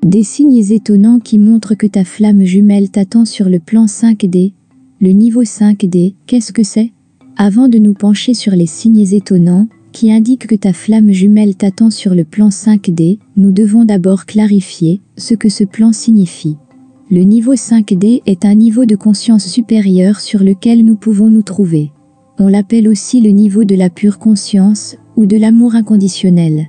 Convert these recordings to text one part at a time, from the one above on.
Des signes étonnants qui montrent que ta flamme jumelle t'attend sur le plan 5D. Le niveau 5D, qu'est-ce que c'est? Avant de nous pencher sur les signes étonnants, qui indiquent que ta flamme jumelle t'attend sur le plan 5D, nous devons d'abord clarifier ce que ce plan signifie. Le niveau 5D est un niveau de conscience supérieure sur lequel nous pouvons nous trouver. On l'appelle aussi le niveau de la pure conscience ou de l'amour inconditionnel.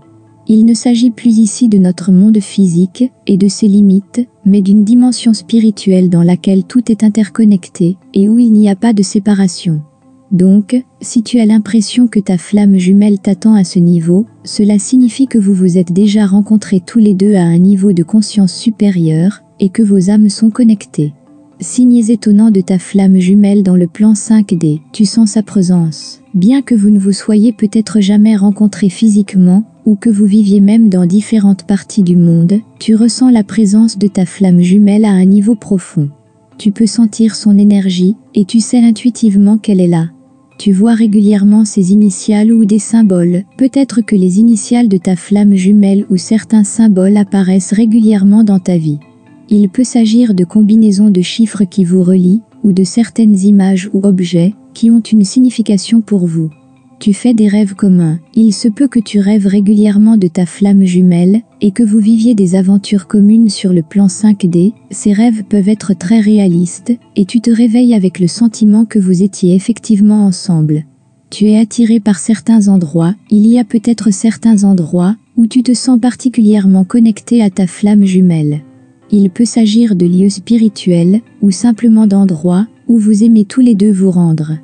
Il ne s'agit plus ici de notre monde physique et de ses limites, mais d'une dimension spirituelle dans laquelle tout est interconnecté et où il n'y a pas de séparation. Donc, si tu as l'impression que ta flamme jumelle t'attend à ce niveau, cela signifie que vous vous êtes déjà rencontrés tous les deux à un niveau de conscience supérieur et que vos âmes sont connectées. Signes étonnants de ta flamme jumelle dans le plan 5D, tu sens sa présence. Bien que vous ne vous soyez peut-être jamais rencontrés physiquement, ou que vous viviez même dans différentes parties du monde, tu ressens la présence de ta flamme jumelle à un niveau profond. Tu peux sentir son énergie, et tu sais intuitivement qu'elle est là. Tu vois régulièrement ses initiales ou des symboles, peut-être que les initiales de ta flamme jumelle ou certains symboles apparaissent régulièrement dans ta vie. Il peut s'agir de combinaisons de chiffres qui vous relient, ou de certaines images ou objets qui ont une signification pour vous. Tu fais des rêves communs, il se peut que tu rêves régulièrement de ta flamme jumelle, et que vous viviez des aventures communes sur le plan 5D, ces rêves peuvent être très réalistes, et tu te réveilles avec le sentiment que vous étiez effectivement ensemble. Tu es attiré par certains endroits, il y a peut-être certains endroits où tu te sens particulièrement connecté à ta flamme jumelle. Il peut s'agir de lieux spirituels, ou simplement d'endroits où vous aimez tous les deux vous rendre.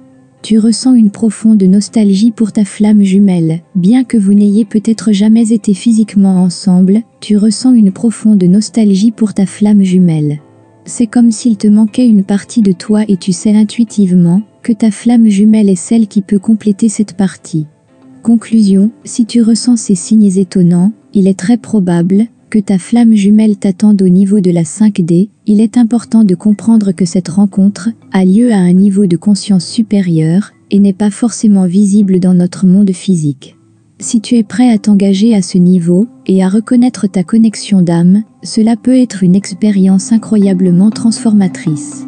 Tu ressens une profonde nostalgie pour ta flamme jumelle, bien que vous n'ayez peut-être jamais été physiquement ensemble, tu ressens une profonde nostalgie pour ta flamme jumelle. C'est comme s'il te manquait une partie de toi et tu sais intuitivement que ta flamme jumelle est celle qui peut compléter cette partie. Conclusion, si tu ressens ces signes étonnants, il est très probable que ta flamme jumelle t'attende au niveau de la 5D, il est important de comprendre que cette rencontre a lieu à un niveau de conscience supérieur et n'est pas forcément visible dans notre monde physique. Si tu es prêt à t'engager à ce niveau et à reconnaître ta connexion d'âme, cela peut être une expérience incroyablement transformatrice.